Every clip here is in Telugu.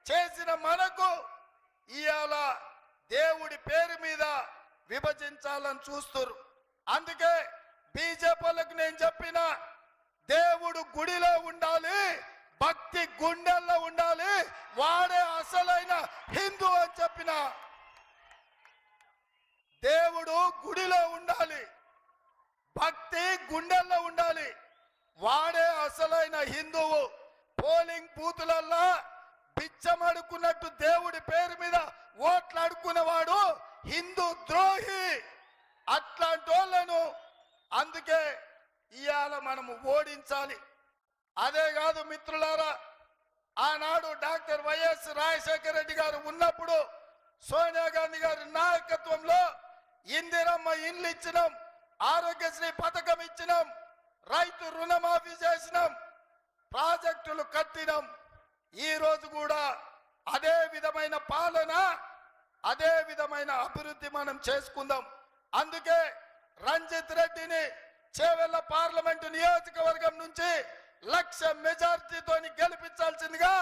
చేసిన మనకు ఇవాళ దేవుడి పేరు మీద విభజించాలని చూస్తారు. అందుకే బీజేపీలకు నేను చెప్పిన, దేవుడు గుడిలో ఉండాలి, భక్తి గుండెల్లో ఉండాలి, వాడే అసలైన హిందూ అని చెప్పిన. దేవుడు గుడిలో ఉండాలి, భక్తి గుండెల్లో ఉండాలి, వాడే అసలైన హిందువు. పోలింగ్ బూతులల్లా బిచ్చమడుకున్నట్టు దేవుడి పేరు మీద ఓట్లు అడుక్కునేవాడు హిందూ ద్రోహి. అట్లాంటి వాళ్ళను అందుకే ఇవాళ మనము ఓడించాలి. అదే కాదు మిత్రులారా, ఆనాడు డాక్టర్ వైఎస్ రాజశేఖర రెడ్డి గారు ఉన్నప్పుడు సోనియా గాంధీ గారి నాయకత్వంలో ఇందిరమ్మ ఇండ్లు ఇచ్చినాం, ఆరోగ్యశ్రీ పథకం ఇచ్చినాం, రైతు రుణమాఫీ చేసినాం, ప్రాజెక్టులు కట్టినాం. ఈ రోజు కూడా అదే విధమైన పాలన, అదే విధమైన అభివృద్ధి మనం చేసుకుందాం. అందుకే రంజిత్ రెడ్డిని చేవెళ్ల పార్లమెంటు నియోజకవర్గం నుంచి 1,00,000 మెజార్టీతో గెలిపించాల్సిందిగా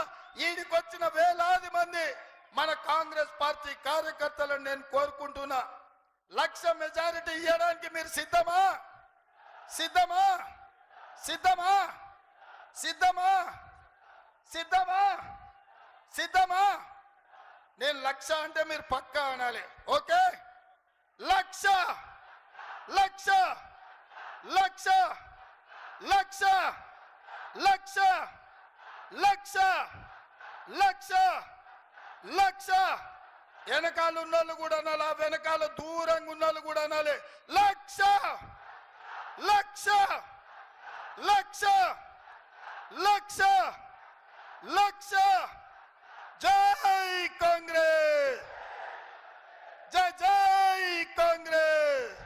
ఈడికొచ్చిన వేలాది మంది మన కాంగ్రెస్ పార్టీ కార్యకర్తలను నేను కోరుకుంటున్నా. 1,00,000 మెజారిటీ ఇవ్వడానికి మీరు సిద్ధమా? సిద్ధమా? సిద్ధమా? సిద్ధమా? సిద్ధమా? సిద్ధమా? నేను 1,00,000 అంటే మీరు పక్కా అనాలి. ఓకే, 1,00,000 1,00,000 1,00,000 1,00,000 1,00,000 1,00,000 1,00,000 వెనకాల ఉన్నోళ్ళు కూడా అనాలి, వెనకాల దూరంగా ఉన్నోళ్ళు కూడా అనాలి. 1,00,000 1,00,000 1,00,000 1,00,000 1,00,000. జై కాంగ్రెస్, జై జై కాంగ్రెస్.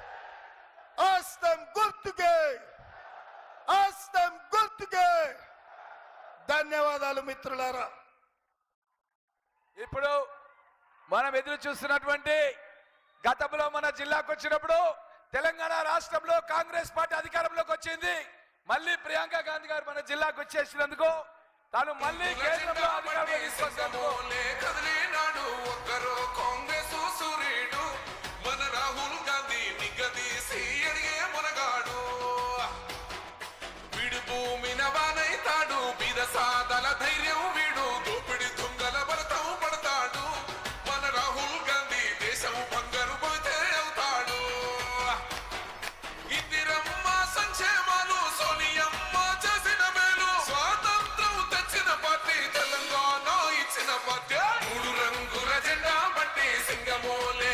హస్తం గుర్తుకే, హస్తం గుర్తుకే. ధన్యవాదాలు మిత్రులారా. ఇప్పుడు మనం ఎదురు చూస్తున్నటువంటి, గతంలో మన జిల్లాకు వచ్చినప్పుడు తెలంగాణ రాష్ట్రంలో కాంగ్రెస్ పార్టీ అధికారంలోకి వచ్చింది. మళ్ళీ ప్రియాంక గాంధీ గారు మన జిల్లాకు వచ్చేసినందుకు, తాను మళ్ళీ కేంద్రంలో అధికారంలో తీసుకొచ్చినందుకు మన రాహుల్ గాంధీ నిగదీసి అడిగే మునగాడు, వీడు భూమి నవానైతాడు, బీద సాదల ధైర్యం వీడు, దోపిడి దొంగల భరతం పడతాడు. మన రాహుల్ గాంధీ దేశం బంగారు పోతే అవుతాడు. ఇందిరమ్మ సంక్షేమాలు, సోనియమ్మ చేసిన మేలు, స్వాతంత్రం తెచ్చిన పార్టీ తెలంగాణ ఇచ్చిన పార్టీ. 3 రంగుల జెండా బట్టి సింగమోలే